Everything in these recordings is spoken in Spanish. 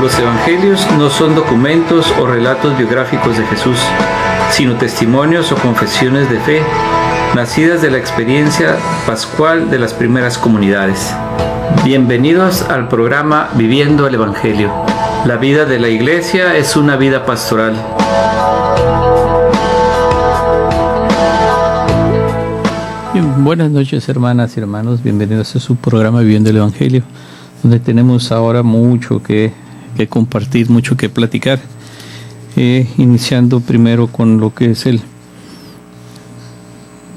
Los evangelios no son documentos o relatos biográficos de Jesús, sino testimonios o confesiones de fe, nacidas de la experiencia pascual de las primeras comunidades. Bienvenidos al programa Viviendo el Evangelio. La vida de la Iglesia es una vida pastoral. Bien, buenas noches, hermanas y hermanos. Bienvenidos a su programa Viviendo el Evangelio, donde tenemos ahora mucho que compartir, mucho que platicar. Iniciando primero con lo que es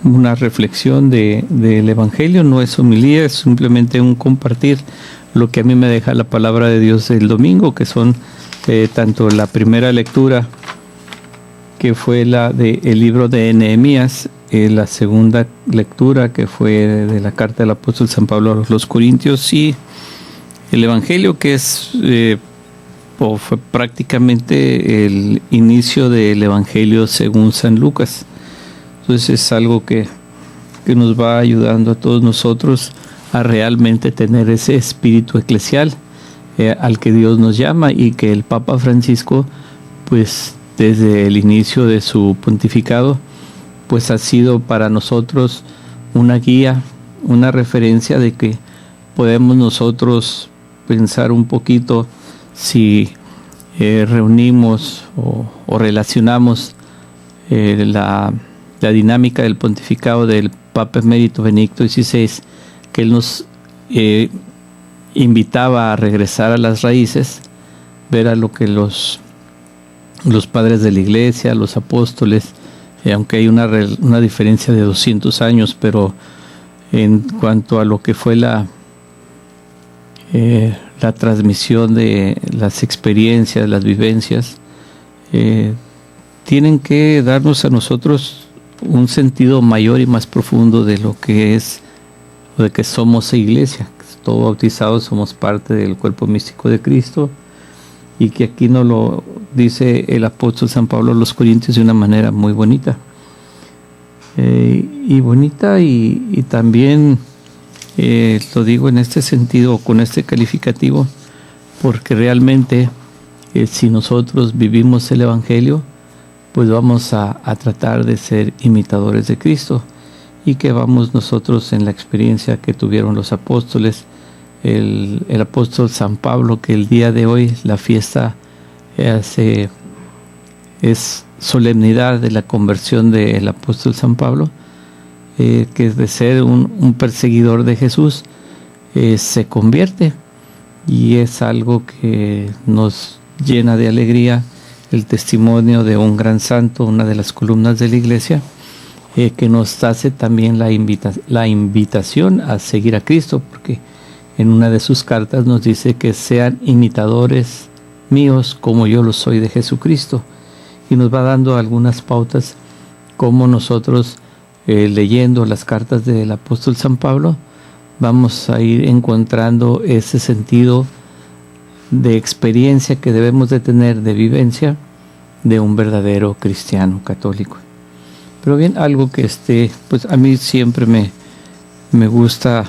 una reflexión del Evangelio. No es homilía, es simplemente un compartir lo que a mí me deja la palabra de Dios del domingo, que son tanto la primera lectura, que fue la del libro de Nehemías, la segunda lectura, que fue de la carta del apóstol San Pablo a los Corintios, y el Evangelio, que fue prácticamente el inicio del Evangelio según San Lucas. Entonces es algo que nos va ayudando a todos nosotros a realmente tener ese espíritu eclesial al que Dios nos llama, y que el Papa Francisco, pues desde el inicio de su pontificado, pues ha sido para nosotros una guía, una referencia de que podemos nosotros pensar un poquito si reunimos o relacionamos la dinámica del pontificado del Papa Emérito Benedicto XVI, que él nos invitaba a regresar a las raíces, ver a lo que los padres de la Iglesia, los apóstoles, aunque hay una diferencia de 200 años, pero en cuanto a lo que fue la transmisión de las experiencias, las vivencias, tienen que darnos a nosotros un sentido mayor y más profundo de lo que es, de que somos Iglesia. Todos bautizados somos parte del cuerpo místico de Cristo, y que aquí nos lo dice el apóstol San Pablo a los Corintios de una manera muy bonita. Y también lo digo en este sentido, con este calificativo, porque realmente si nosotros vivimos el Evangelio, pues vamos a tratar de ser imitadores de Cristo, y que vamos nosotros en la experiencia que tuvieron los apóstoles, el apóstol San Pablo, que el día de hoy la fiesta es solemnidad de la conversión del apóstol San Pablo, que es de ser un perseguidor de Jesús, se convierte, y es algo que nos llena de alegría, el testimonio de un gran santo, una de las columnas de la Iglesia, que nos hace también la invitación a seguir a Cristo, porque en una de sus cartas nos dice que sean imitadores míos como yo lo soy de Jesucristo, y nos va dando algunas pautas como nosotros, leyendo las cartas del apóstol San Pablo, vamos a ir encontrando ese sentido de experiencia que debemos de tener, de vivencia de un verdadero cristiano católico. Pero bien, algo que pues a mí siempre me gusta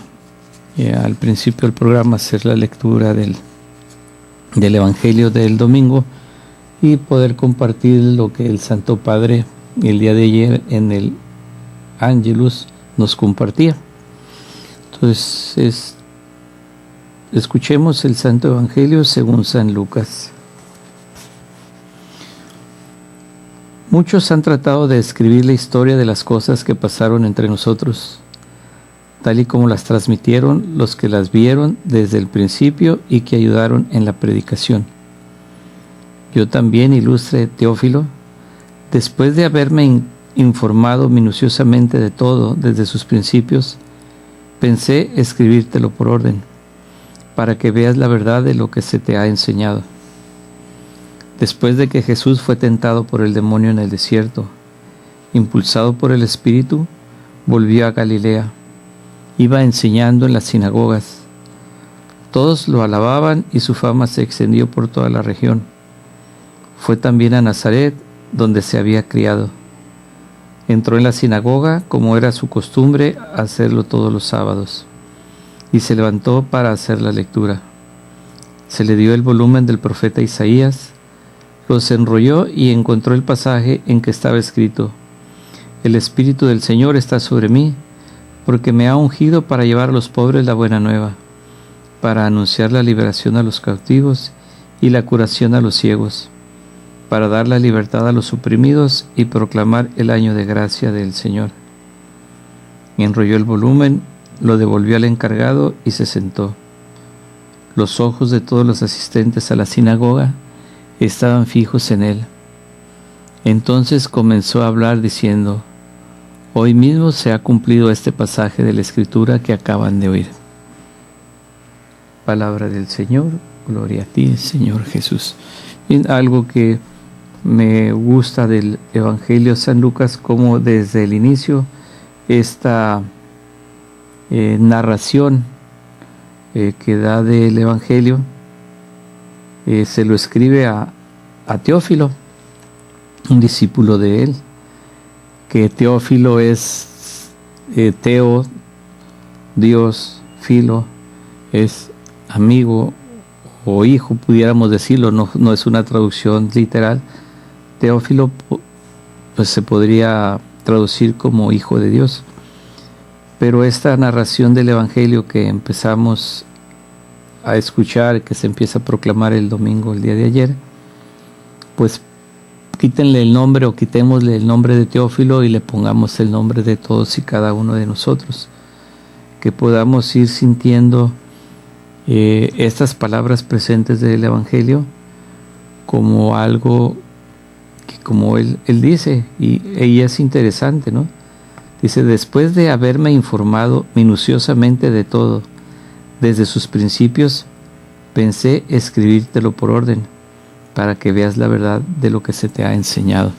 al principio del programa hacer la lectura del Evangelio del domingo, y poder compartir lo que el Santo Padre el día de ayer en el Ángelus nos compartía. Entonces escuchemos el Santo Evangelio según San Lucas. Muchos han tratado de escribir la historia de las cosas que pasaron entre nosotros, tal y como las transmitieron los que las vieron desde el principio y que ayudaron en la predicación. Yo también, ilustre Teófilo, después de haberme informado minuciosamente de todo desde sus principios, pensé escribírtelo por orden, para que veas la verdad de lo que se te ha enseñado. Después de que Jesús fue tentado por el demonio en el desierto, impulsado por el Espíritu, volvió a Galilea. Iba enseñando en las sinagogas. Todos lo alababan y su fama se extendió por toda la región. Fue también a Nazaret, donde se había criado. Entró en la sinagoga, como era su costumbre hacerlo todos los sábados, y se levantó para hacer la lectura. Se le dio el volumen del profeta Isaías, los enrolló y encontró el pasaje en que estaba escrito: El Espíritu del Señor está sobre mí, porque me ha ungido para llevar a los pobres la buena nueva, para anunciar la liberación a los cautivos y la curación a los ciegos, para dar la libertad a los oprimidos y proclamar el año de gracia del Señor. Enrolló el volumen, lo devolvió al encargado y se sentó. Los ojos de todos los asistentes a la sinagoga estaban fijos en él. Entonces comenzó a hablar diciendo: Hoy mismo se ha cumplido este pasaje de la Escritura que acaban de oír. Palabra del Señor, gloria a ti, Señor Jesús. Y algo que me gusta del Evangelio de San Lucas, como desde el inicio esta narración que da del Evangelio se lo escribe a Teófilo, un discípulo de él, que Teófilo es Teo, Dios, Filo, es amigo o hijo, pudiéramos decirlo, no es una traducción literal. Teófilo pues se podría traducir como hijo de Dios. Pero esta narración del Evangelio que empezamos a escuchar, que se empieza a proclamar el domingo, el día de ayer, pues quítenle el nombre o quitémosle el nombre de Teófilo y le pongamos el nombre de todos y cada uno de nosotros. Que podamos ir sintiendo estas palabras presentes del Evangelio como algo que, como él dice, y es interesante, ¿no? Dice: después de haberme informado minuciosamente de todo, desde sus principios, pensé escribírtelo por orden, para que veas la verdad de lo que se te ha enseñado.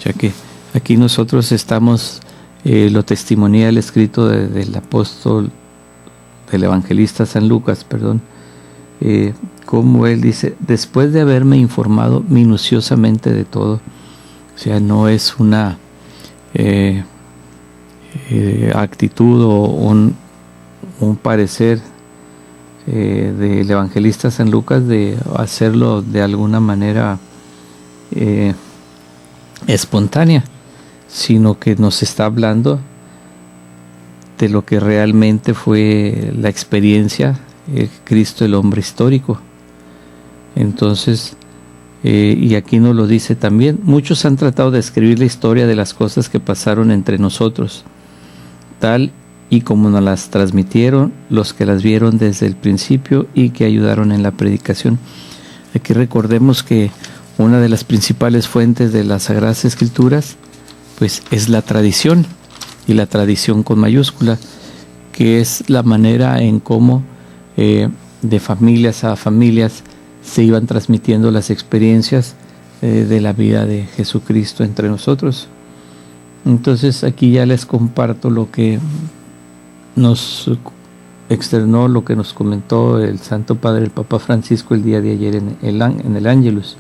Ya que aquí nosotros estamos, lo testimonia el escrito del apóstol, del evangelista San Lucas, como él dice: después de haberme informado minuciosamente de todo. O sea, no es una actitud o un parecer del evangelista San Lucas de hacerlo de alguna manera espontánea, sino que nos está hablando de lo que realmente fue la experiencia Cristo, el hombre histórico. Entonces, y aquí nos lo dice también: muchos han tratado de escribir la historia de las cosas que pasaron entre nosotros, tal y como nos las transmitieron los que las vieron desde el principio y que ayudaron en la predicación. Aquí recordemos que una de las principales fuentes de las Sagradas Escrituras pues es la tradición, y la tradición con mayúscula, que es la manera en cómo de familias a familias se iban transmitiendo las experiencias de la vida de Jesucristo entre nosotros. Entonces aquí ya les comparto lo que nos externó, lo que nos comentó el Santo Padre, el Papa Francisco, el día de ayer en el Ángelus.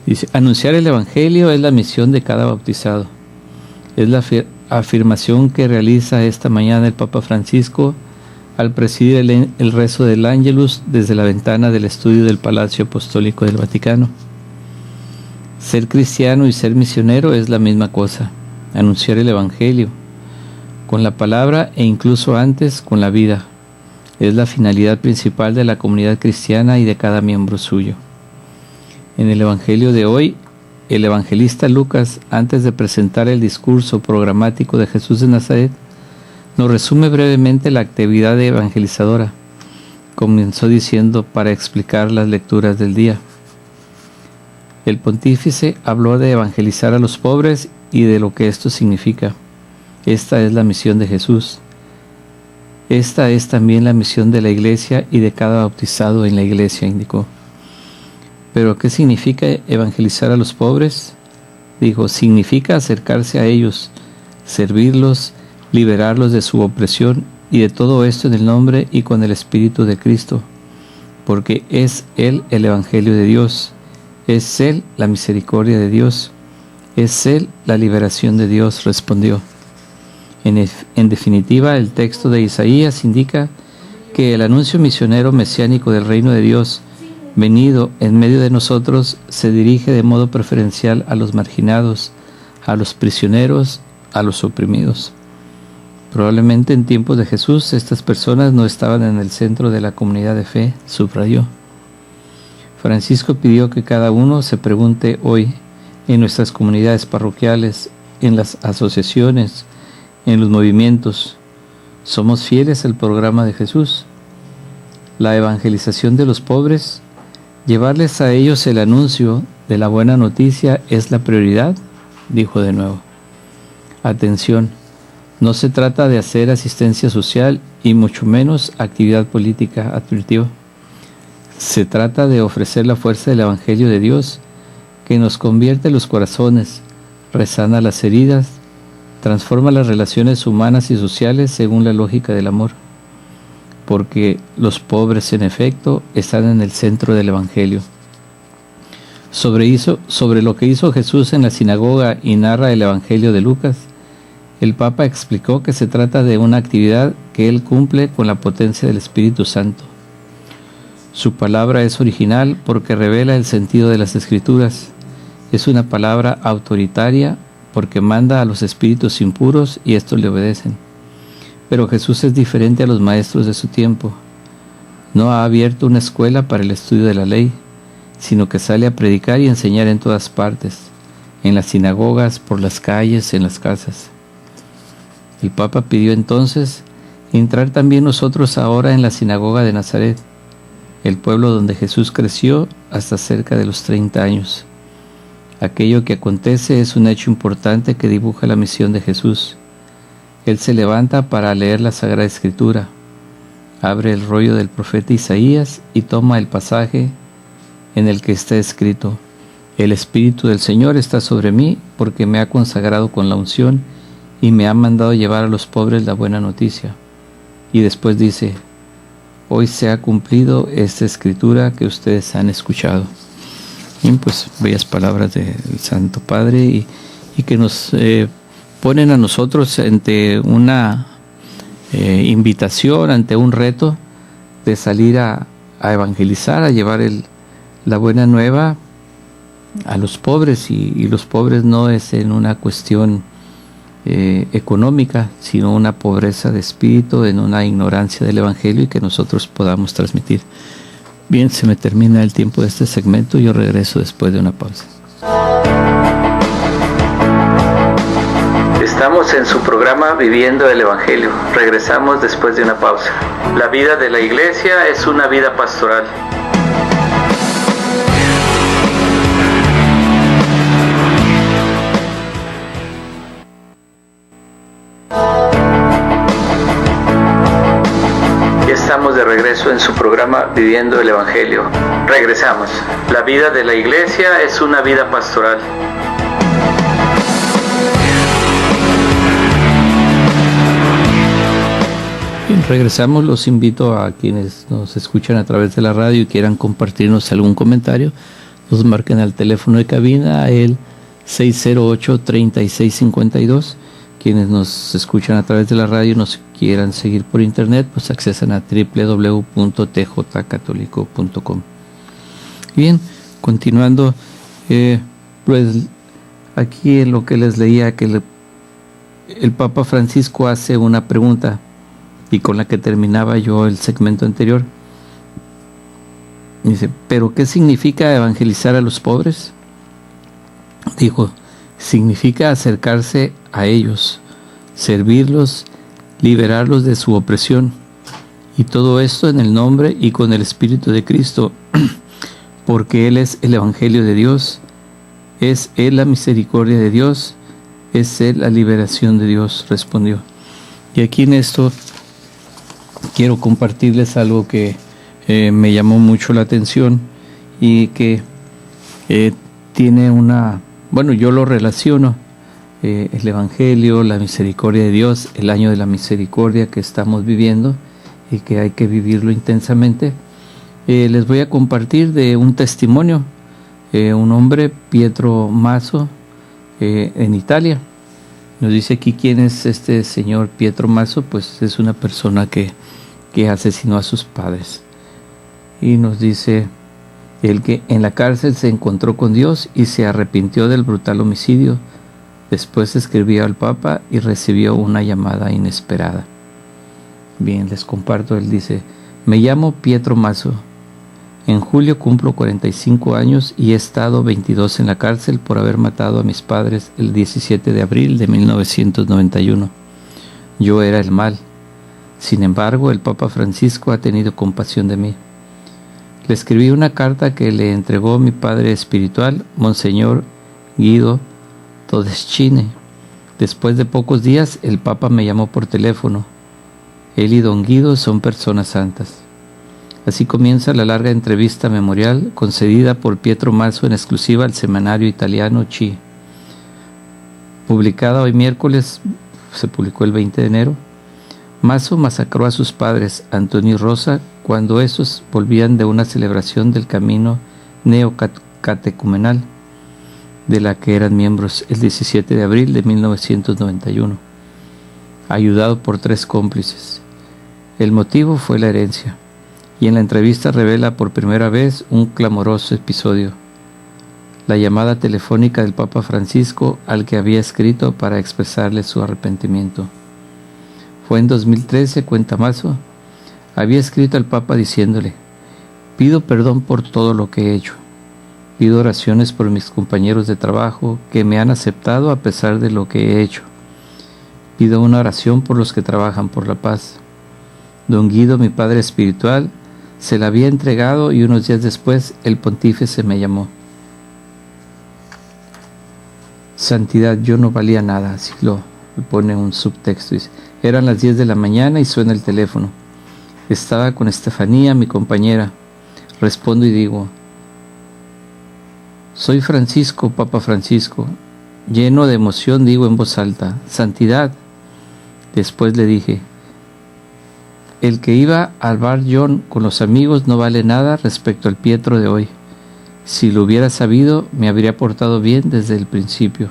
Dice: anunciar el Evangelio es la misión de cada bautizado. Es la afirmación que realiza esta mañana el Papa Francisco al presidir el rezo del Ángelus desde la ventana del estudio del Palacio Apostólico del Vaticano. Ser cristiano y ser misionero es la misma cosa: anunciar el Evangelio con la palabra e incluso antes con la vida. Es la finalidad principal de la comunidad cristiana y de cada miembro suyo. En el Evangelio de hoy, el evangelista Lucas, antes de presentar el discurso programático de Jesús de Nazaret, nos resume brevemente la actividad evangelizadora. Comenzó diciendo, para explicar las lecturas del día: el pontífice habló de evangelizar a los pobres y de lo que esto significa. Esta es la misión de Jesús. Esta es también la misión de la Iglesia y de cada bautizado en la Iglesia, indicó. ¿Pero qué significa evangelizar a los pobres? Dijo: significa acercarse a ellos, servirlos, liberarlos de su opresión, y de todo esto en el nombre y con el Espíritu de Cristo, porque es Él el Evangelio de Dios, es Él la misericordia de Dios, es Él la liberación de Dios, respondió. En definitiva, el texto de Isaías indica que el anuncio misionero mesiánico del reino de Dios, venido en medio de nosotros, se dirige de modo preferencial a los marginados, a los prisioneros, a los oprimidos. Probablemente en tiempos de Jesús estas personas no estaban en el centro de la comunidad de fe, subrayó. Francisco pidió que cada uno se pregunte hoy, en nuestras comunidades parroquiales, en las asociaciones, en los movimientos, ¿somos fieles al programa de Jesús? La evangelización de los pobres, llevarles a ellos el anuncio de la buena noticia es la prioridad, dijo de nuevo. Atención, no se trata de hacer asistencia social y mucho menos actividad política, advirtió. Se trata de ofrecer la fuerza del Evangelio de Dios, que nos convierte los corazones, resana las heridas, transforma las relaciones humanas y sociales según la lógica del amor. Porque los pobres, en efecto, están en el centro del Evangelio. Sobre lo que hizo Jesús en la sinagoga y narra el Evangelio de Lucas, el Papa explicó que se trata de una actividad que él cumple con la potencia del Espíritu Santo. Su palabra es original porque revela el sentido de las Escrituras. Es una palabra autoritaria porque manda a los espíritus impuros y estos le obedecen. Pero Jesús es diferente a los maestros de su tiempo. No ha abierto una escuela para el estudio de la ley, sino que sale a predicar y enseñar en todas partes, en las sinagogas, por las calles, en las casas. El Papa pidió entonces entrar también nosotros ahora en la sinagoga de Nazaret, el pueblo donde Jesús creció hasta cerca de los 30 años. Aquello que acontece es un hecho importante que dibuja la misión de Jesús. Él se levanta para leer la Sagrada Escritura, abre el rollo del profeta Isaías y toma el pasaje en el que está escrito: El Espíritu del Señor está sobre mí porque me ha consagrado con la unción y me ha mandado llevar a los pobres la buena noticia. Y después dice: Hoy se ha cumplido esta escritura que ustedes han escuchado. Bien, pues bellas palabras del Santo Padre y que nos ponen a nosotros ante una invitación, ante un reto de salir a evangelizar, a llevar la buena nueva a los pobres. Y los pobres no es en una cuestión económica, sino una pobreza de espíritu, en una ignorancia del Evangelio y que nosotros podamos transmitir. Bien, se me termina el tiempo de este segmento, yo regreso después de una pausa. Estamos en su programa Viviendo el Evangelio. Regresamos después de una pausa. La vida de la Iglesia es una vida pastoral. Estamos de regreso en su programa Viviendo el Evangelio. Regresamos. La vida de la Iglesia es una vida pastoral. Bien, regresamos. Los invito a quienes nos escuchan a través de la radio y quieran compartirnos algún comentario, nos marquen al teléfono de cabina, el 608-3652. Quienes nos escuchan a través de la radio y nos quieran seguir por internet, pues accesan a www.tjcatólico.com. Bien, continuando, pues aquí en lo que les leía, que el Papa Francisco hace una pregunta y con la que terminaba yo el segmento anterior. Dice: ¿pero qué significa evangelizar a los pobres? Dijo: significa acercarse a ellos, servirlos, liberarlos de su opresión, y todo esto en el nombre y con el Espíritu de Cristo, porque Él es el Evangelio de Dios, es Él la misericordia de Dios, es Él la liberación de Dios, respondió. Y aquí en esto quiero compartirles algo que me llamó mucho la atención y que tiene una... Bueno, yo lo relaciono, el Evangelio, la misericordia de Dios, el año de la misericordia que estamos viviendo y que hay que vivirlo intensamente. Les voy a compartir de un testimonio, un hombre, Pietro Masso, en Italia. Nos dice aquí quién es este señor Pietro Masso. Pues es una persona que que asesinó a sus padres. Y nos dice el que en la cárcel se encontró con Dios y se arrepintió del brutal homicidio. Después escribió al Papa y recibió una llamada inesperada. Bien, les comparto, él dice: me llamo Pietro Masso. En julio cumplo 45 años y he estado 22 en la cárcel por haber matado a mis padres el 17 de abril de 1991. Yo era el mal. Sin embargo, el Papa Francisco ha tenido compasión de mí. Le escribí una carta que le entregó mi padre espiritual, Monseñor Guido Todeschini. Después de pocos días, el Papa me llamó por teléfono. Él y don Guido son personas santas. Así comienza la larga entrevista memorial concedida por Pietro Masso en exclusiva al semanario italiano Ci. Publicada hoy miércoles, se publicó el 20 de enero. Masso masacró a sus padres, Antonio y Rosa, cuando estos volvían de una celebración del camino neocatecumenal, de la que eran miembros el 17 de abril de 1991, ayudado por 3 cómplices. El motivo fue la herencia, y en la entrevista revela por primera vez un clamoroso episodio: la llamada telefónica del Papa Francisco al que había escrito para expresarle su arrepentimiento. Fue en 2013, cuenta Masso, había escrito al Papa diciéndole: pido perdón por todo lo que he hecho. Pido oraciones por mis compañeros de trabajo que me han aceptado a pesar de lo que he hecho. Pido una oración por los que trabajan por la paz. Don Guido, mi padre espiritual, se la había entregado y unos días después el pontífice me llamó. Santidad, yo no valía nada, así lo pone un subtexto. Dice: eran las 10 de la mañana y suena el teléfono. Estaba con Estefanía, mi compañera. Respondo y digo: soy Francisco, Papa Francisco. Lleno de emoción digo en voz alta: Santidad. Después le dije: el que iba al bar John con los amigos no vale nada respecto al Pietro de hoy. Si lo hubiera sabido, me habría portado bien desde el principio.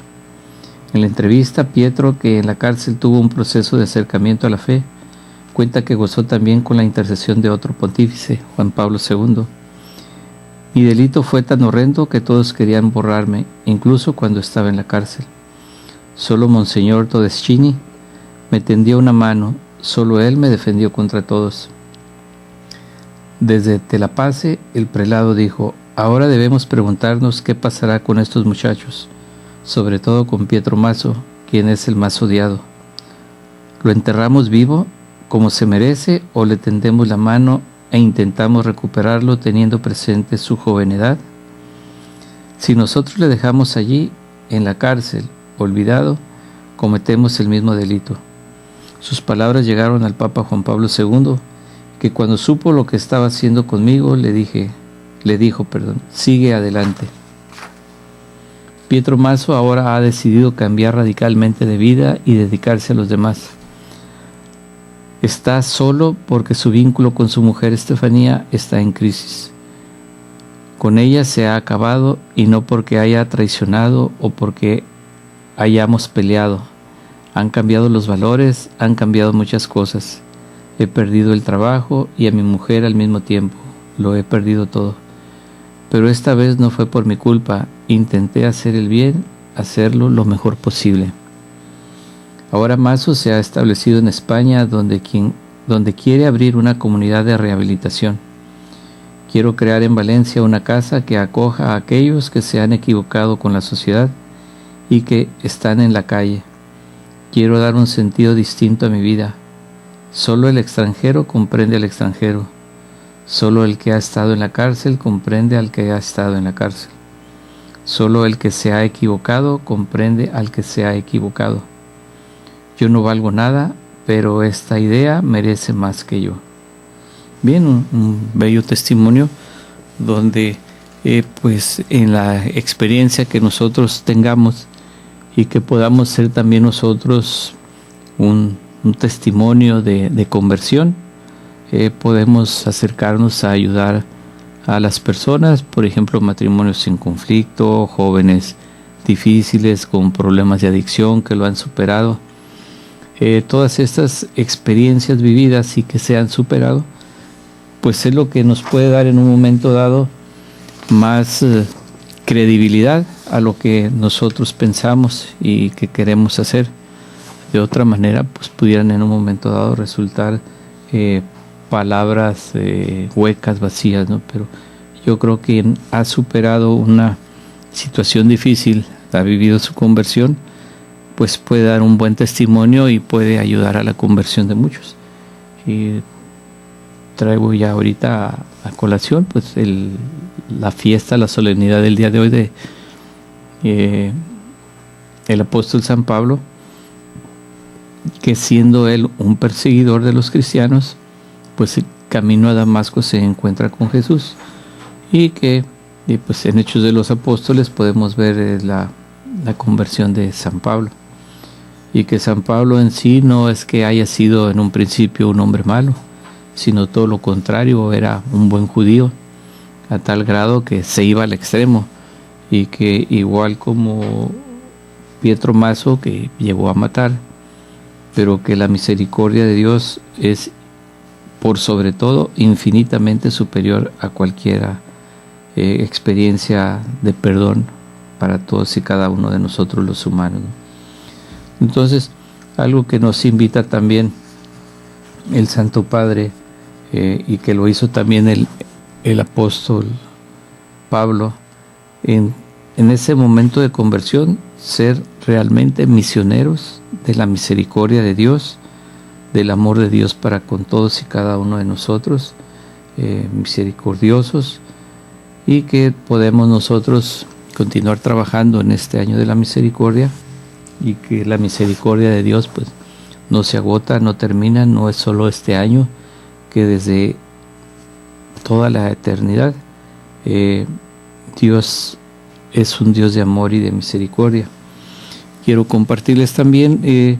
En la entrevista, Pietro, que en la cárcel tuvo un proceso de acercamiento a la fe, cuenta que gozó también con la intercesión de otro pontífice, Juan Pablo II. Mi delito fue tan horrendo que todos querían borrarme, incluso cuando estaba en la cárcel. Solo Monseñor Todeschini me tendió una mano, solo él me defendió contra todos. Desde Telapace, el prelado dijo: ahora debemos preguntarnos qué pasará con estos muchachos, sobre todo con Pietro Masso, quien es el más odiado. ¿Lo enterramos vivo, como se merece, o le tendemos la mano e intentamos recuperarlo teniendo presente su joven edad? Si nosotros le dejamos allí, en la cárcel, olvidado, cometemos el mismo delito. Sus palabras llegaron al Papa Juan Pablo II, que cuando supo lo que estaba haciendo conmigo, le dijo, sigue adelante. Pietro Masso ahora ha decidido cambiar radicalmente de vida y dedicarse a los demás. Está solo porque su vínculo con su mujer Estefanía está en crisis. Con ella se ha acabado y no porque haya traicionado o porque hayamos peleado. Han cambiado los valores, han cambiado muchas cosas. He perdido el trabajo y a mi mujer al mismo tiempo. Lo he perdido todo. Pero esta vez no fue por mi culpa. Intenté hacer el bien, hacerlo lo mejor posible. Ahora Masso se ha establecido en España, donde quiere abrir una comunidad de rehabilitación. Quiero crear en Valencia una casa que acoja a aquellos que se han equivocado con la sociedad y que están en la calle. Quiero dar un sentido distinto a mi vida. Solo el extranjero comprende al extranjero. Solo el que ha estado en la cárcel comprende al que ha estado en la cárcel. Solo el que se ha equivocado comprende al que se ha equivocado. Yo no valgo nada, pero esta idea merece más que yo. Bien, un bello testimonio donde pues en la experiencia que nosotros tengamos y que podamos ser también nosotros un testimonio de conversión, podemos acercarnos a ayudar a las personas, por ejemplo, matrimonios sin conflicto, jóvenes difíciles con problemas de adicción que lo han superado. todas estas experiencias vividas y que se han superado, pues es lo que nos puede dar en un momento dado más credibilidad a lo que nosotros pensamos y que queremos hacer. De otra manera, pues pudieran en un momento dado resultar palabras huecas, vacías, ¿no? Pero yo creo que quien ha superado una situación difícil, ha vivido su conversión, pues puede dar un buen testimonio y puede ayudar a la conversión de muchos. Y traigo ya ahorita a colación pues la fiesta, la solemnidad del día de hoy de el apóstol San Pablo, que siendo él un perseguidor de los cristianos, pues el camino a Damasco se encuentra con Jesús, y que pues en Hechos de los Apóstoles podemos ver la conversión de San Pablo, y que San Pablo en sí no es que haya sido en un principio un hombre malo, sino todo lo contrario, era un buen judío, a tal grado que se iba al extremo, y que igual como Pietro Mazo, que llegó a matar, pero que la misericordia de Dios es por sobre todo infinitamente superior a cualquier experiencia de perdón para todos y cada uno de nosotros los humanos, ¿no? Entonces, algo que nos invita también el Santo Padre, y que lo hizo también el apóstol Pablo, en ese momento de conversión, ser realmente misioneros de la misericordia de Dios, del amor de Dios para con todos y cada uno de nosotros, misericordiosos, y que podemos nosotros continuar trabajando en este año de la misericordia, y que la misericordia de Dios pues no se agota, no termina, no es solo este año, que desde toda la eternidad Dios es un Dios de amor y de misericordia. Quiero compartirles también que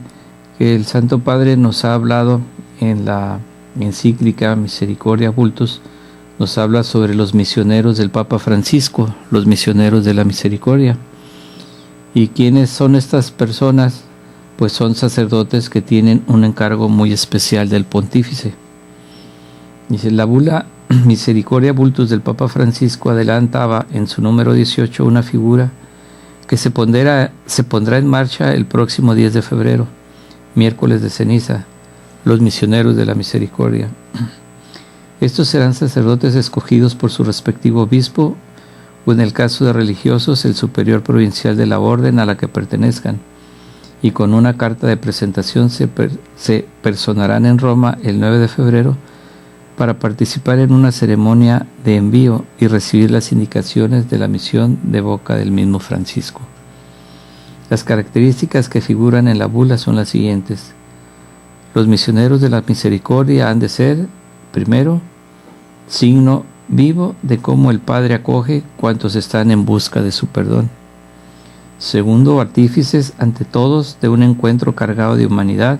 el Santo Padre nos ha hablado en la encíclica Misericordia Vultus, nos habla sobre los misioneros del Papa Francisco, los misioneros de la misericordia. ¿Y quiénes son estas personas? Pues son sacerdotes que tienen un encargo muy especial del pontífice. Dice, la bula Misericordia Vultus del Papa Francisco adelantaba en su número 18 una figura que se pondrá en marcha el próximo 10 de febrero, miércoles de ceniza, los misioneros de la misericordia. Estos serán sacerdotes escogidos por su respectivo obispo, o en el caso de religiosos, el superior provincial de la orden a la que pertenezcan, y con una carta de presentación se personarán en Roma el 9 de febrero para participar en una ceremonia de envío y recibir las indicaciones de la misión de boca del mismo Francisco. Las características que figuran en la bula son las siguientes. Los misioneros de la misericordia han de ser, primero, signo vivo de cómo el Padre acoge cuantos están en busca de su perdón. Segundo, artífices ante todos de un encuentro cargado de humanidad,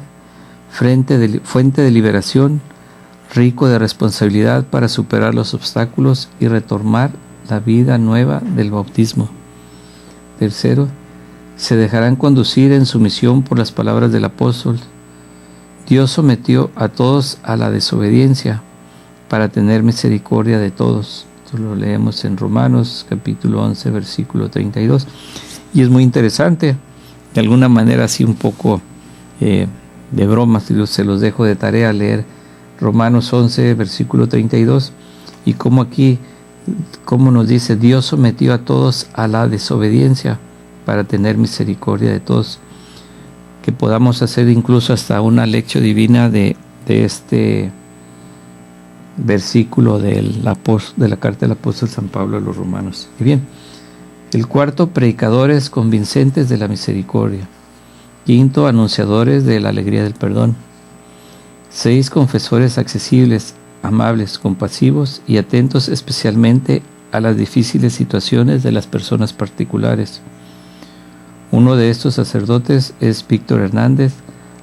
fuente de liberación, rico de responsabilidad para superar los obstáculos y retomar la vida nueva del bautismo. Tercero, se dejarán conducir en su misión por las palabras del apóstol. Dios sometió a todos a la desobediencia para tener misericordia de todos. Esto lo leemos en Romanos capítulo 11, versículo 32. Y es muy interesante, de alguna manera así un poco de broma, se los dejo de tarea leer Romanos 11, versículo 32, y como aquí, como nos dice, Dios sometió a todos a la desobediencia para tener misericordia de todos, que podamos hacer incluso hasta una lección divina de este versículo de la carta del apóstol San Pablo a los romanos. Y bien, el cuarto, predicadores convincentes de la misericordia. Quinto, anunciadores de la alegría del perdón. 6, confesores accesibles, amables, compasivos y atentos especialmente a las difíciles situaciones de las personas particulares. Uno de estos sacerdotes es Víctor Hernández,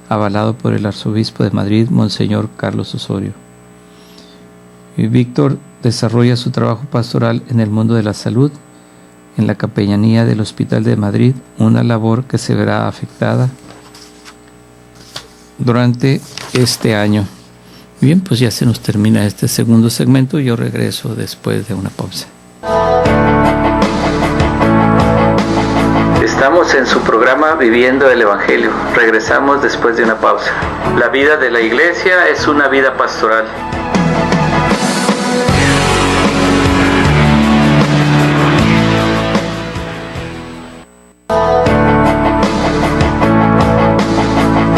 avalado por el arzobispo de Madrid, Monseñor Carlos Osorio. Y Víctor desarrolla su trabajo pastoral en el mundo de la salud, en la capellanía del Hospital de Madrid, una labor que se verá afectada durante este año. Bien, pues ya se nos termina este segundo segmento. Yo regreso después de una pausa. Estamos en su programa Viviendo el Evangelio. Regresamos después de una pausa. La vida de la iglesia es una vida pastoral.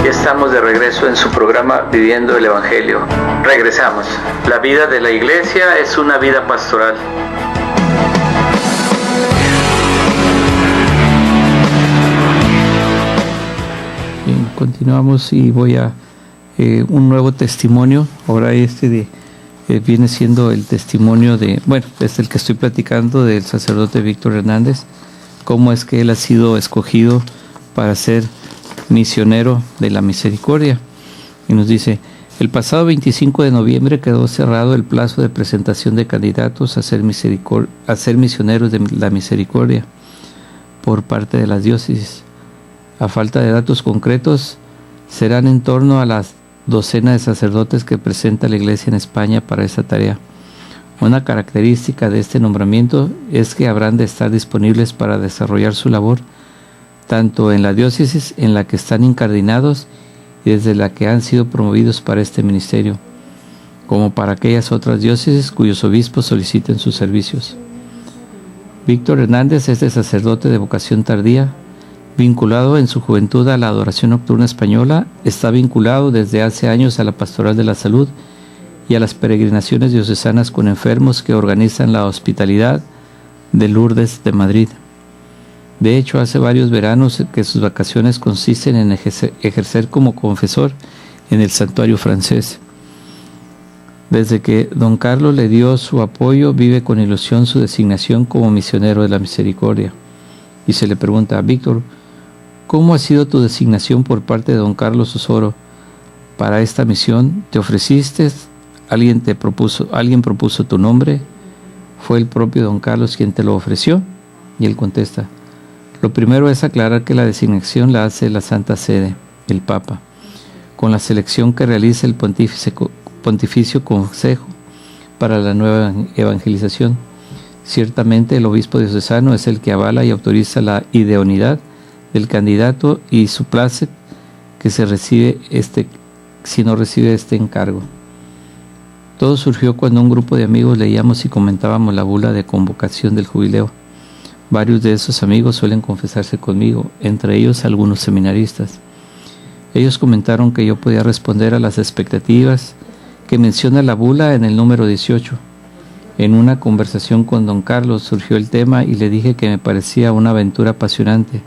Estamos de regreso en su programa Viviendo el Evangelio. Regresamos. La vida de la iglesia es una vida pastoral. Bien, continuamos y voy a un nuevo testimonio. Ahora viene siendo el testimonio es el que estoy platicando del sacerdote Víctor Hernández, cómo es que él ha sido escogido para ser misionero de la misericordia. Y nos dice: el pasado 25 de noviembre quedó cerrado el plazo de presentación de candidatos a ser misioneros de la misericordia por parte de las diócesis. A falta de datos concretos, serán en torno a las docena de sacerdotes que presenta la Iglesia en España para esta tarea. Una característica de este nombramiento es que habrán de estar disponibles para desarrollar su labor tanto en la diócesis en la que están incardinados y desde la que han sido promovidos para este ministerio, como para aquellas otras diócesis cuyos obispos soliciten sus servicios. Víctor Hernández es de sacerdote de vocación tardía, vinculado en su juventud a la adoración nocturna española. Está vinculado desde hace años a la pastoral de la salud y a las peregrinaciones diocesanas con enfermos que organizan la hospitalidad de Lourdes de Madrid. De hecho, hace varios veranos que sus vacaciones consisten en ejercer como confesor en el santuario francés. Desde que don Carlos le dio su apoyo, vive con ilusión su designación como misionero de la misericordia. Y se le pregunta a Víctor: ¿cómo ha sido tu designación por parte de don Carlos Osoro para esta misión? ¿Te ofreciste? ¿Alguien propuso tu nombre? ¿Fue el propio don Carlos quien te lo ofreció? Y él contesta: lo primero es aclarar que la designación la hace la Santa Sede, el Papa, con la selección que realiza el Pontificio Consejo para la Nueva Evangelización. Ciertamente el obispo diocesano es el que avala y autoriza la idoneidad del candidato y suplace que si no recibe este encargo. Todo surgió cuando un grupo de amigos leíamos y comentábamos la bula de convocación del jubileo. Varios de esos amigos suelen confesarse conmigo, entre ellos algunos seminaristas. Ellos comentaron que yo podía responder a las expectativas que menciona la bula en el número 18. En una conversación con don Carlos surgió el tema y le dije que me parecía una aventura apasionante,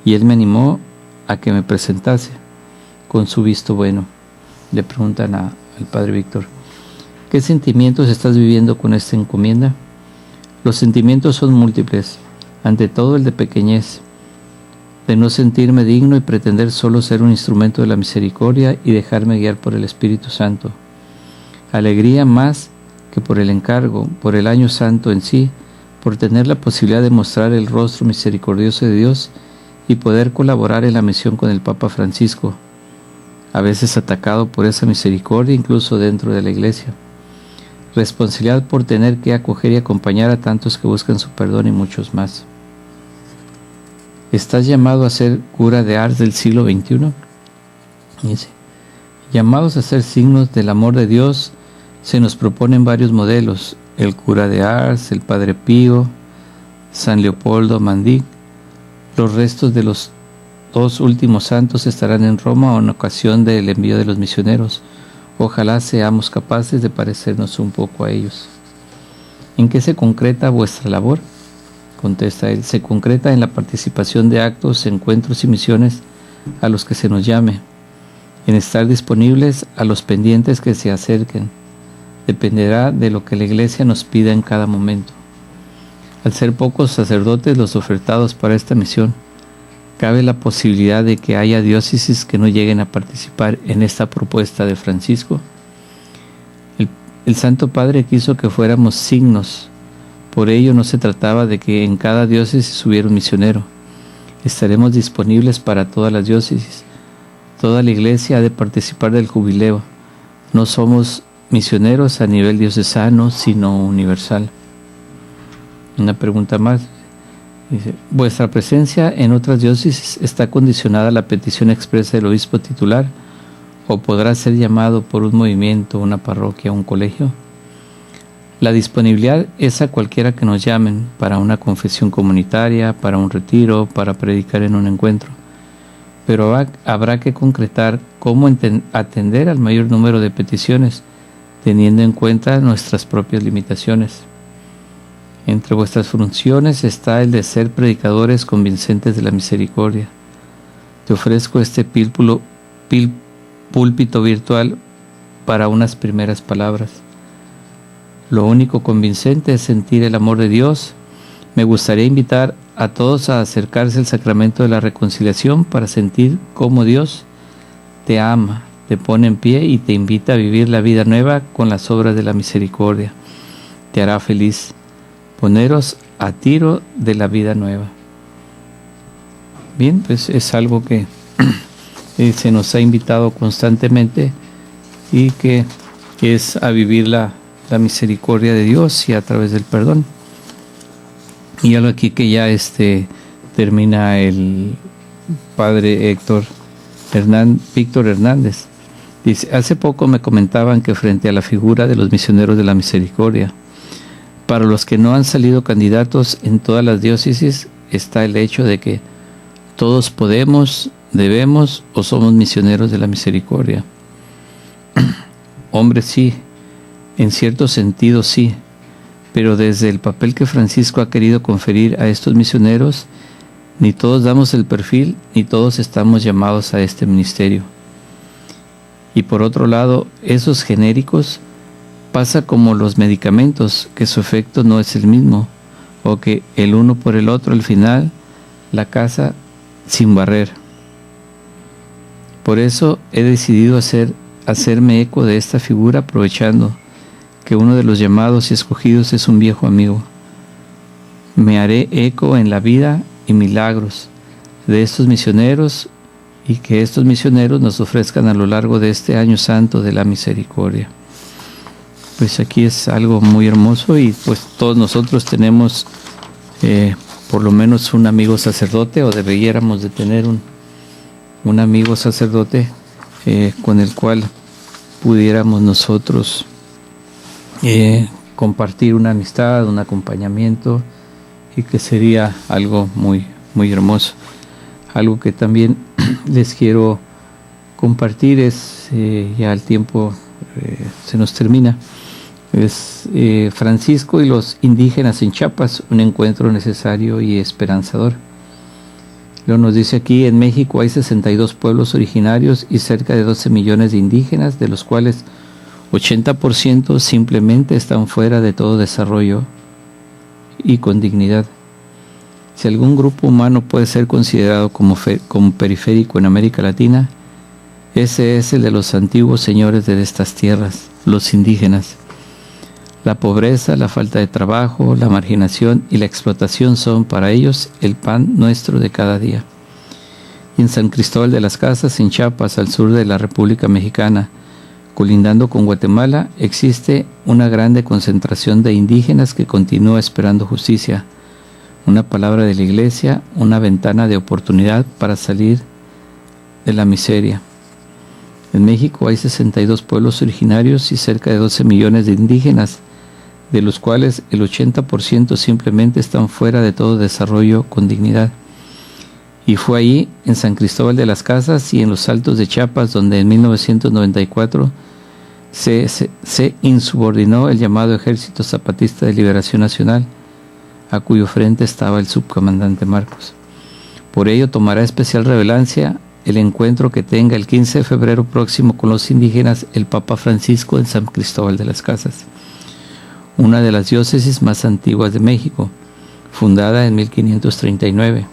y él me animó a que me presentase con su visto bueno. Le preguntan al padre Víctor: ¿qué sentimientos estás viviendo con esta encomienda? Los sentimientos son múltiples. Ante todo el de pequeñez, de no sentirme digno y pretender solo ser un instrumento de la misericordia y dejarme guiar por el Espíritu Santo. Alegría más que por el encargo, por el año santo en sí, por tener la posibilidad de mostrar el rostro misericordioso de Dios y poder colaborar en la misión con el Papa Francisco, a veces atacado por esa misericordia incluso dentro de la Iglesia. Responsabilidad por tener que acoger y acompañar a tantos que buscan su perdón y muchos más. ¿Estás llamado a ser cura de Ars del siglo XXI? Dice: llamados a ser signos del amor de Dios, se nos proponen varios modelos: el cura de Ars, el Padre Pío, San Leopoldo Mandic. Los restos de los dos últimos santos estarán en Roma en ocasión del envío de los misioneros. Ojalá seamos capaces de parecernos un poco a ellos. ¿En qué se concreta vuestra labor? Contesta él: se concreta en la participación de actos, encuentros y misiones a los que se nos llame, en estar disponibles a los pendientes que se acerquen. Dependerá de lo que la Iglesia nos pida en cada momento. Al ser pocos sacerdotes los ofertados para esta misión, ¿cabe la posibilidad de que haya diócesis que no lleguen a participar en esta propuesta de Francisco? El Santo Padre quiso que fuéramos signos. Por ello no se trataba de que en cada diócesis hubiera un misionero. Estaremos disponibles para todas las diócesis. Toda la iglesia ha de participar del jubileo. No somos misioneros a nivel diocesano, sino universal. Una pregunta más. Dice, ¿vuestra presencia en otras diócesis está condicionada a la petición expresa del obispo titular o podrá ser llamado por un movimiento, una parroquia, un colegio? La disponibilidad es a cualquiera que nos llamen para una confesión comunitaria, para un retiro, para predicar en un encuentro. Pero habrá que concretar cómo atender al mayor número de peticiones, teniendo en cuenta nuestras propias limitaciones. Entre vuestras funciones está el de ser predicadores convincentes de la misericordia. Te ofrezco este púlpito virtual para unas primeras palabras. Lo único convincente es sentir el amor de Dios. Me gustaría invitar a todos a acercarse al sacramento de la reconciliación para sentir cómo Dios te ama, te pone en pie y te invita a vivir la vida nueva con las obras de la misericordia. Te hará feliz. Poneros a tiro de la vida nueva. Bien, pues es algo que se nos ha invitado constantemente y que es a vivir la misericordia de Dios y a través del perdón. Y algo aquí que ya termina el padre Víctor Hernández. Dice, hace poco me comentaban que frente a la figura de los misioneros de la misericordia, para los que no han salido candidatos en todas las diócesis, está el hecho de que todos podemos, debemos o somos misioneros de la misericordia. Hombre, sí, en cierto sentido sí, pero desde el papel que Francisco ha querido conferir a estos misioneros, ni todos damos el perfil, ni todos estamos llamados a este ministerio. Y por otro lado, esos genéricos pasa como los medicamentos, que su efecto no es el mismo, o que el uno por el otro al final la casa sin barrer. Por eso he decidido hacerme eco de esta figura, aprovechando que uno de los llamados y escogidos es un viejo amigo. Me haré eco en la vida y milagros de estos misioneros y que estos misioneros nos ofrezcan a lo largo de este año santo de la misericordia. Pues aquí es algo muy hermoso y pues todos nosotros tenemos por lo menos un amigo sacerdote, o deberíamos de tener un amigo sacerdote con el cual pudiéramos nosotros compartir una amistad, un acompañamiento, y que sería algo muy, muy hermoso. Algo que también les quiero compartir es, ya el tiempo se nos termina, es Francisco y los indígenas en Chiapas, un encuentro necesario y esperanzador. Luego nos dice aquí, en México hay 62 pueblos originarios y cerca de 12 millones de indígenas, de los cuales 80% simplemente están fuera de todo desarrollo y con dignidad. Si algún grupo humano puede ser considerado como periférico en América Latina, ese es el de los antiguos señores de estas tierras, los indígenas. La pobreza, la falta de trabajo, la marginación y la explotación son para ellos el pan nuestro de cada día. Y en San Cristóbal de las Casas, en Chiapas, al sur de la República Mexicana, colindando con Guatemala, existe una grande concentración de indígenas que continúa esperando justicia, una palabra de la Iglesia, una ventana de oportunidad para salir de la miseria. En México hay 62 pueblos originarios y cerca de 12 millones de indígenas, de los cuales el 80% simplemente están fuera de todo desarrollo con dignidad. Y fue ahí, en San Cristóbal de las Casas y en los Altos de Chiapas, donde en 1994 se insubordinó el llamado Ejército Zapatista de Liberación Nacional, a cuyo frente estaba el subcomandante Marcos. Por ello tomará especial relevancia el encuentro que tenga el 15 de febrero próximo con los indígenas el Papa Francisco en San Cristóbal de las Casas, una de las diócesis más antiguas de México, fundada en 1539,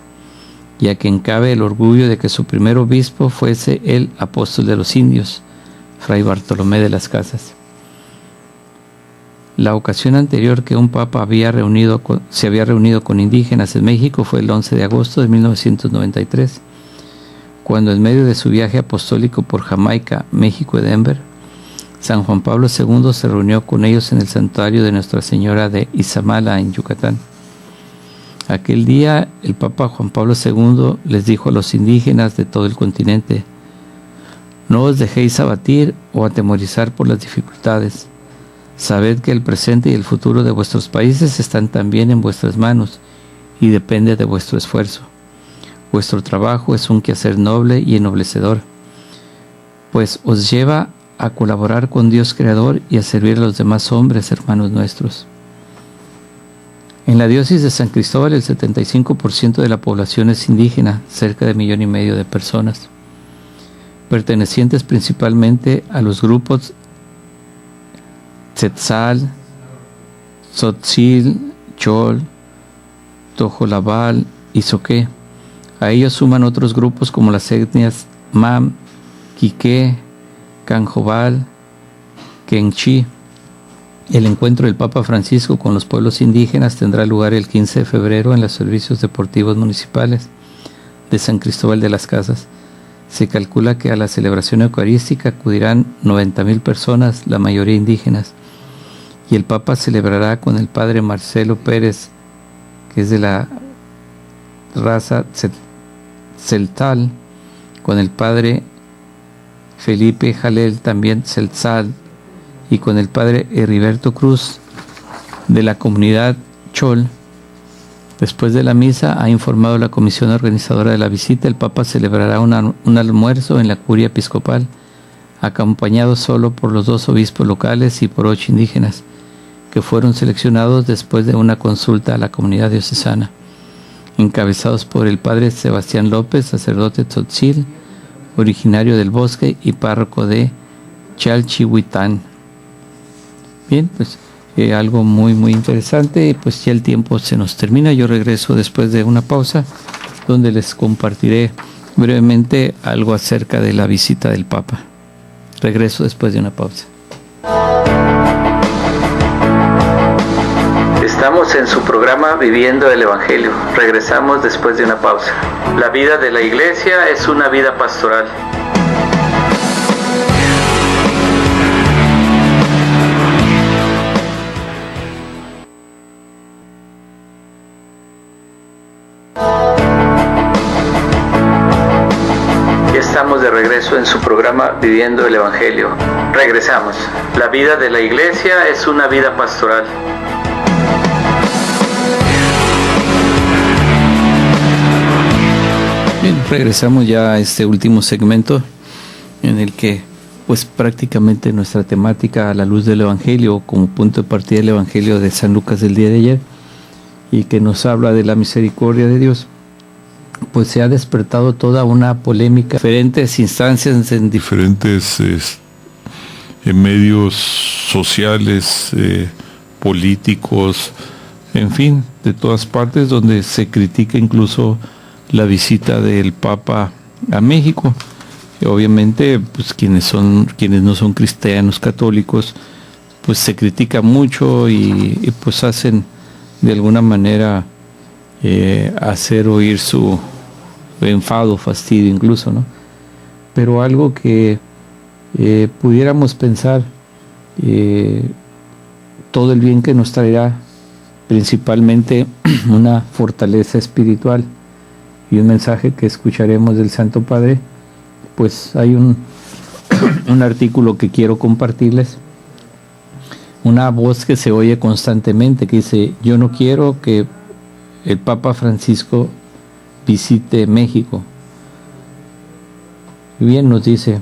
y a quien cabe el orgullo de que su primer obispo fuese el apóstol de los indios, Fray Bartolomé de las Casas. La ocasión anterior que un papa se había reunido con indígenas en México fue el 11 de agosto de 1993, cuando en medio de su viaje apostólico por Jamaica, México y Denver, San Juan Pablo II se reunió con ellos en el santuario de Nuestra Señora de Izamala, en Yucatán. Aquel día, el Papa Juan Pablo II les dijo a los indígenas de todo el continente: no os dejéis abatir o atemorizar por las dificultades. Sabed que el presente y el futuro de vuestros países están también en vuestras manos y depende de vuestro esfuerzo. Vuestro trabajo es un quehacer noble y ennoblecedor, pues os lleva a colaborar con Dios Creador y a servir a los demás hombres, hermanos nuestros. En la diócesis de San Cristóbal, el 75% de la población es indígena, cerca de 1,5 millones de personas, pertenecientes principalmente a los grupos Tzetzal, Tzotzil, Chol, Tojolabal y Zoque. A ellos suman otros grupos como las etnias Mam, Quique, Canjobal, Quenchi. El encuentro del Papa Francisco con los pueblos indígenas tendrá lugar el 15 de febrero en los servicios deportivos municipales de San Cristóbal de las Casas. Se calcula que a la celebración eucarística acudirán 90,000 personas, la mayoría indígenas, y el Papa celebrará con el padre Marcelo Pérez, que es de la raza Tzeltal, con el padre Felipe Jalel, también Tzeltal, y con el padre Heriberto Cruz, de la comunidad Chol. Después de la misa, ha informado la comisión organizadora de la visita, el Papa celebrará un almuerzo en la curia episcopal, acompañado solo por los 2 obispos locales y por 8 indígenas, que fueron seleccionados después de una consulta a la comunidad diocesana, encabezados por el padre Sebastián López, sacerdote tzotzil, originario del Bosque y párroco de Chalchihuitán. Bien, pues algo muy muy interesante. Pues ya el tiempo se nos termina. Yo regreso después de una pausa, donde les compartiré brevemente algo acerca de la visita del Papa. Regreso después de una pausa. Estamos en su programa Viviendo el Evangelio. Regresamos después de una pausa. La vida de la Iglesia es una vida pastoral. Estamos de regreso en su programa Viviendo el Evangelio. Regresamos. La vida de la Iglesia es una vida pastoral. Bien, regresamos ya a este último segmento en el que pues prácticamente nuestra temática a la luz del Evangelio, como punto de partida del Evangelio de San Lucas del día de ayer, y que nos habla de la misericordia de Dios, pues se ha despertado toda una polémica, diferentes instancias en diferentes en medios sociales, políticos, en fin, de todas partes, donde se critica incluso la visita del Papa a México. Y obviamente, pues quienes no son cristianos católicos, pues se critica mucho y pues hacen de alguna manera hacer oír su enfado, fastidio incluso, ¿no? Pero algo que pudiéramos pensar, todo el bien que nos traerá, principalmente una fortaleza espiritual y un mensaje que escucharemos del Santo Padre. Pues hay un artículo que quiero compartirles, una voz que se oye constantemente que dice: yo no quiero que el Papa Francisco visite México. Bien, nos dice,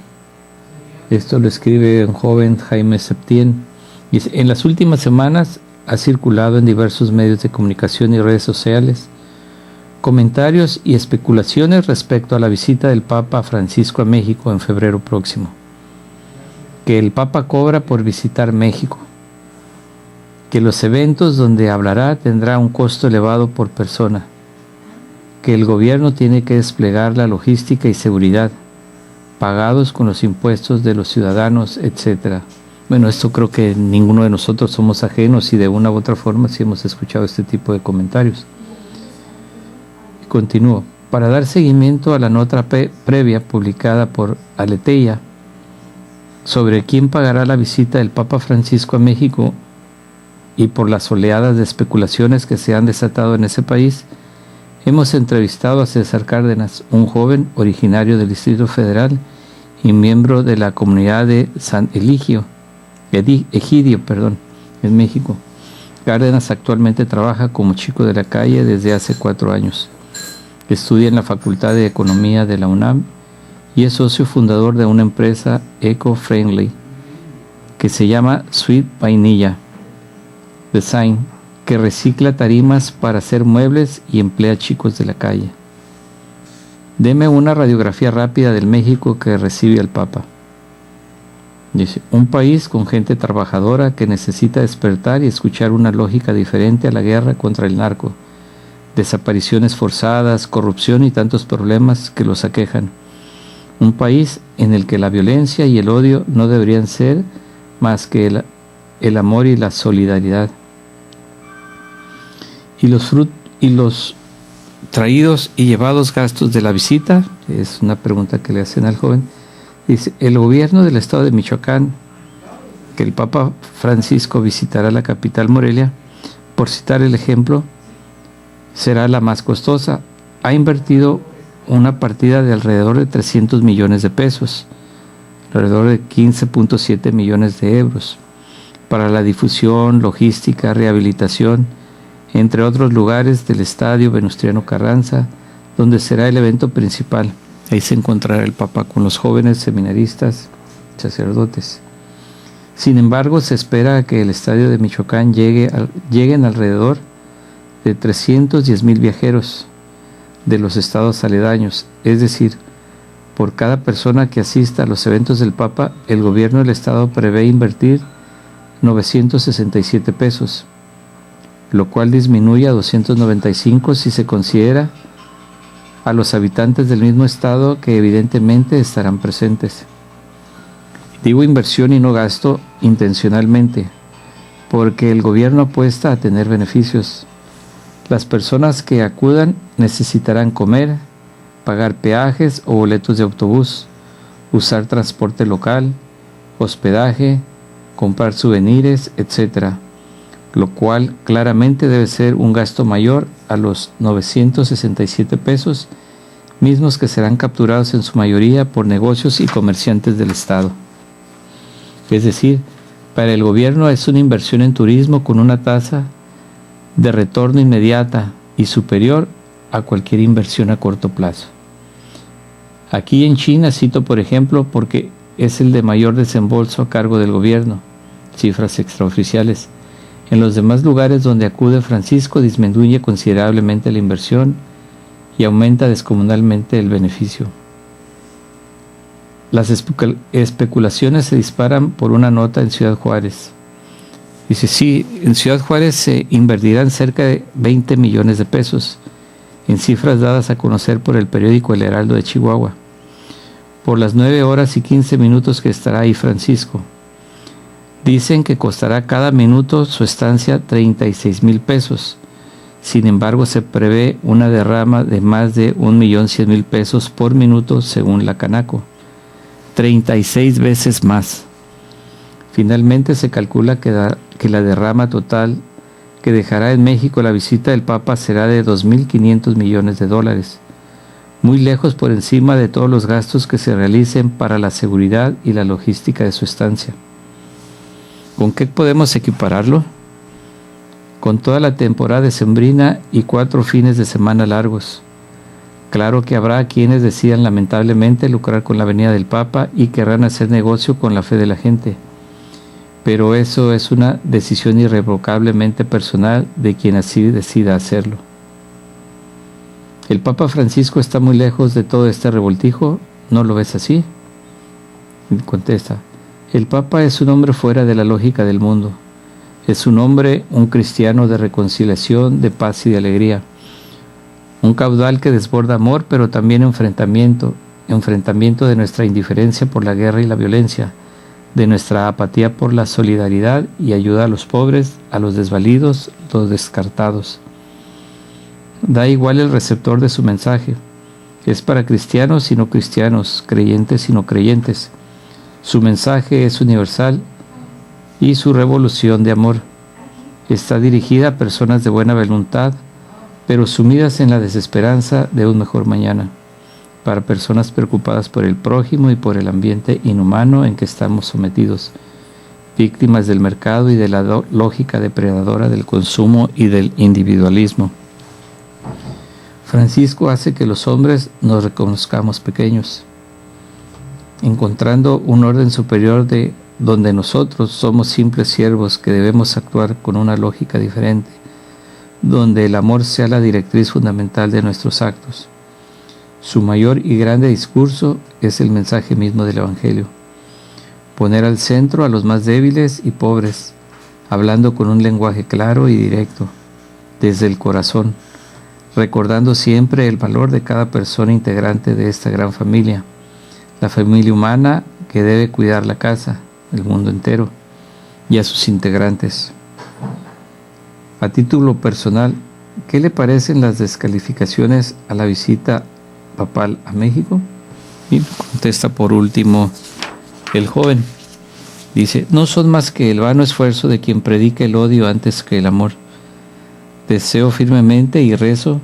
esto lo escribe un joven, Jaime Septién, dice: en las últimas semanas ha circulado en diversos medios de comunicación y redes sociales comentarios y especulaciones respecto a la visita del Papa Francisco a México en febrero próximo, que el Papa cobra por visitar México, que los eventos donde hablará tendrá un costo elevado por persona, que el gobierno tiene que desplegar la logística y seguridad, pagados con los impuestos de los ciudadanos, etc. Bueno, esto creo que ninguno de nosotros somos ajenos y de una u otra forma sí hemos escuchado este tipo de comentarios. Continúo. Para dar seguimiento a la nota previa publicada por Aleteia sobre quién pagará la visita del Papa Francisco a México y por las oleadas de especulaciones que se han desatado en ese país, hemos entrevistado a César Cárdenas, un joven originario del Distrito Federal y miembro de la comunidad de San Egidio, en México. Cárdenas actualmente trabaja como chico de la calle desde hace 4 años. Estudia en la Facultad de Economía de la UNAM y es socio fundador de una empresa eco-friendly que se llama Sweet Vainilla Design, que recicla tarimas para hacer muebles y emplea chicos de la calle. Deme una radiografía rápida del México que recibe al Papa. Dice, un país con gente trabajadora que necesita despertar y escuchar una lógica diferente a la guerra contra el narco, desapariciones forzadas, corrupción y tantos problemas que los aquejan. Un país en el que la violencia y el odio no deberían ser más que el amor y la solidaridad. Y los traídos y llevados gastos de la visita, es una pregunta que le hacen al joven. Dice, el gobierno del estado de Michoacán, que el Papa Francisco visitará la capital Morelia, por citar el ejemplo, será la más costosa. Ha invertido una partida de alrededor de 300 millones de pesos, alrededor de 15.7 millones de euros, para la difusión, logística, rehabilitación, entre otros lugares del estadio Venustiano Carranza, donde será el evento principal. Ahí se encontrará el Papa con los jóvenes seminaristas, sacerdotes. Sin embargo, se espera que el estadio de Michoacán lleguen alrededor de 310,000 viajeros de los estados aledaños, es decir, por cada persona que asista a los eventos del Papa, el gobierno del estado prevé invertir 967 pesos, lo cual disminuye a 295 si se considera a los habitantes del mismo estado que evidentemente estarán presentes. Digo inversión y no gasto intencionalmente, porque el gobierno apuesta a tener beneficios. Las personas que acudan necesitarán comer, pagar peajes o boletos de autobús, usar transporte local, hospedaje, comprar souvenirs, etc., lo cual claramente debe ser un gasto mayor a los 967 pesos, mismos que serán capturados en su mayoría por negocios y comerciantes del Estado. Es decir, para el gobierno es una inversión en turismo con una tasa de retorno inmediata y superior a cualquier inversión a corto plazo. Aquí en China cito por ejemplo porque es el de mayor desembolso a cargo del gobierno, cifras extraoficiales. En los demás lugares donde acude Francisco disminuye considerablemente la inversión y aumenta descomunalmente el beneficio. Las especulaciones se disparan por una nota en Ciudad Juárez. Dice, sí, en Ciudad Juárez se invertirán cerca de 20 millones de pesos, en cifras dadas a conocer por el periódico El Heraldo de Chihuahua, por las 9 horas y 15 minutos que estará ahí Francisco. Dicen que costará cada minuto su estancia 36,000 pesos. Sin embargo, se prevé una derrama de más de 1,100,000 pesos por minuto según la Canaco, 36 veces más. Finalmente se calcula que la derrama total que dejará en México la visita del Papa será de 2.500 millones de dólares, muy lejos por encima de todos los gastos que se realicen para la seguridad y la logística de su estancia. ¿Con qué podemos equipararlo? Con toda la temporada decembrina y 4 fines de semana largos. Claro que habrá quienes decidan lamentablemente lucrar con la venida del Papa y querrán hacer negocio con la fe de la gente. Pero eso es una decisión irrevocablemente personal de quien así decida hacerlo. ¿El Papa Francisco está muy lejos de todo este revoltijo? ¿No lo ves así? Contesta, el Papa es un hombre fuera de la lógica del mundo. Es un hombre, un cristiano de reconciliación, de paz y de alegría. Un caudal que desborda amor, pero también enfrentamiento de nuestra indiferencia por la guerra y la violencia, de nuestra apatía por la solidaridad y ayuda a los pobres, a los desvalidos, los descartados. Da igual el receptor de su mensaje. Es para cristianos y no cristianos, creyentes y no creyentes. Su mensaje es universal y su revolución de amor está dirigida a personas de buena voluntad, pero sumidas en la desesperanza de un mejor mañana, para personas preocupadas por el prójimo y por el ambiente inhumano en que estamos sometidos, víctimas del mercado y de la lógica depredadora del consumo y del individualismo. Francisco hace que los hombres nos reconozcamos pequeños, encontrando un orden superior donde nosotros somos simples siervos que debemos actuar con una lógica diferente, donde el amor sea la directriz fundamental de nuestros actos. Su mayor y grande discurso es el mensaje mismo del Evangelio. Poner al centro a los más débiles y pobres, hablando con un lenguaje claro y directo, desde el corazón, recordando siempre el valor de cada persona integrante de esta gran familia, la familia humana que debe cuidar la casa, el mundo entero y a sus integrantes. A título personal, ¿qué le parecen las descalificaciones a la visita papal a México? Y contesta por último el joven. Dice: no son más que el vano esfuerzo de quien predica el odio antes que el amor. Deseo firmemente y rezo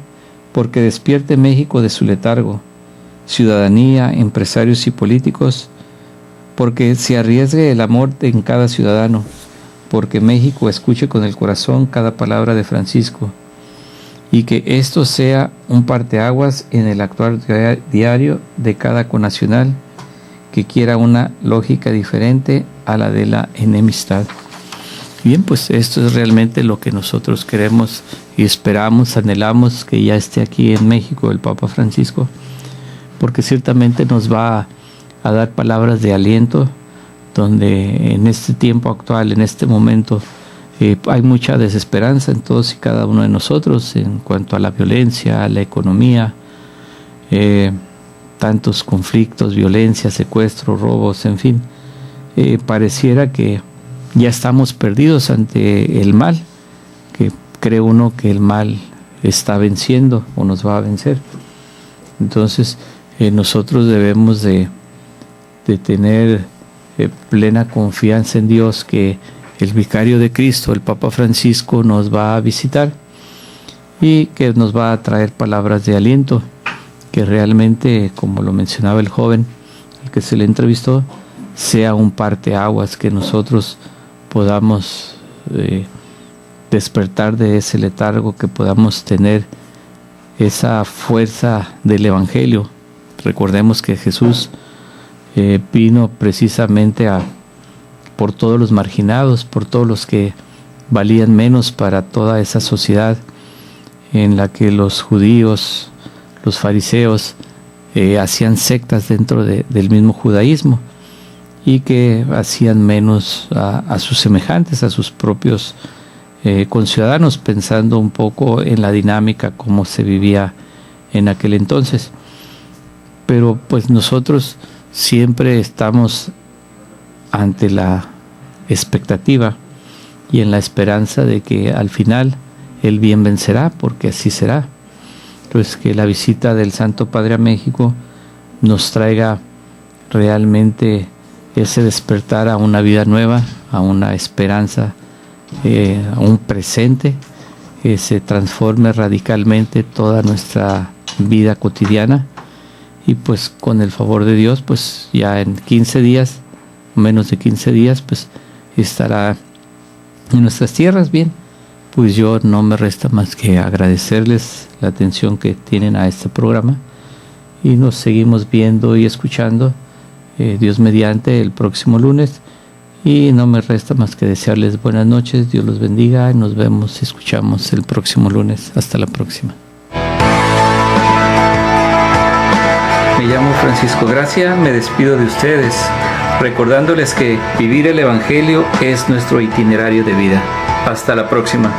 porque despierte México de su letargo, ciudadanía, empresarios y políticos, porque se arriesgue el amor en cada ciudadano, porque México escuche con el corazón cada palabra de Francisco, y que esto sea un parteaguas en el actuar diario de cada connacional que quiera una lógica diferente a la de la enemistad. Bien, pues esto es realmente lo que nosotros queremos y esperamos, anhelamos que ya esté aquí en México el Papa Francisco, porque ciertamente nos va a dar palabras de aliento, donde en este tiempo actual, en este momento, hay mucha desesperanza en todos y cada uno de nosotros en cuanto a la violencia, a la economía, tantos conflictos, violencia, secuestros, robos, en fin. Pareciera que ya estamos perdidos ante el mal, que cree uno que el mal está venciendo o nos va a vencer. Entonces, nosotros debemos de tener plena confianza en Dios, que el vicario de Cristo, el Papa Francisco, nos va a visitar y que nos va a traer palabras de aliento, que realmente, como lo mencionaba el joven al que se le entrevistó, sea un parteaguas, que nosotros podamos despertar de ese letargo, que podamos tener esa fuerza del Evangelio. Recordemos que Jesús vino precisamente por todos los marginados, por todos los que valían menos para toda esa sociedad en la que los judíos, los fariseos, hacían sectas dentro del mismo judaísmo y que hacían menos a sus semejantes, a sus propios conciudadanos, pensando un poco en la dinámica como se vivía en aquel entonces. Pero pues nosotros siempre estamos ante la expectativa y en la esperanza de que al final el bien vencerá, porque así será. Entonces, que la visita del Santo Padre a México nos traiga realmente ese despertar a una vida nueva, a una esperanza, a un presente, que se transforme radicalmente toda nuestra vida cotidiana. Y pues con el favor de Dios, pues ya en 15 días, menos de 15 días, pues estará en nuestras tierras. Bien, pues yo no me resta más que agradecerles la atención que tienen a este programa y nos seguimos viendo y escuchando, Dios mediante, el próximo lunes. Y no me resta más que desearles buenas noches, Dios los bendiga y nos vemos y escuchamos el próximo lunes. Hasta la próxima. Me llamo Francisco Gracia, me despido de ustedes, recordándoles que vivir el Evangelio es nuestro itinerario de vida. Hasta la próxima.